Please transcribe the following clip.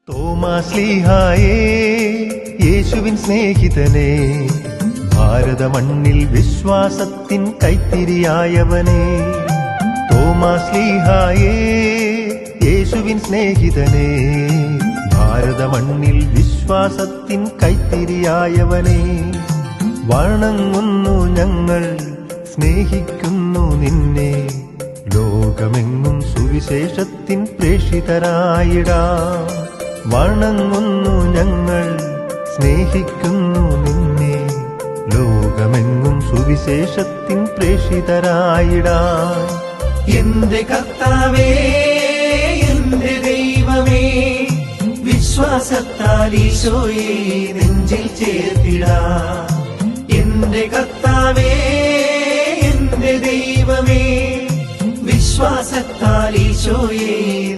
തോമാശ്ലീഹായേ, യേശുവിൻ സ്നേഹിതനെ, ഭാരത മണ്ണിൽ വിശ്വാസത്തിൻ കൈത്തിരിയായവനെ. തോമാശ്ലീഹായേ, യേശുവിൻ സ്നേഹിതനെ, ഭാരത മണ്ണിൽ വിശ്വാസത്തിൻ കൈത്തിരിയായവനെ. വണങ്ങുന്നു ഞങ്ങൾ, സ്നേഹിക്കുന്നു നിന്നെ, ലോകമെങ്ങും സുവിശേഷത്തിൻ പ്രേഷിതരായിടാം. വണങ്ങുന്നു ഞങ്ങൾ, സ്നേഹിക്കുന്നു നിന്നെ, ലോകമെങ്ങും സുവിശേഷത്തിൻ പ്രേഷിതരായിടാം. എന്റെ കർത്താവേ, എന്റെ ദൈവമേ, വിശ്വാസത്താൽ ഈശോയെ നെഞ്ചിൽ ചേർത്തിടാം. എന്റെ കർത്താവേ, എന്റെ ദൈവമേ, വിശ്വാസത്താൽ ഈശോയെ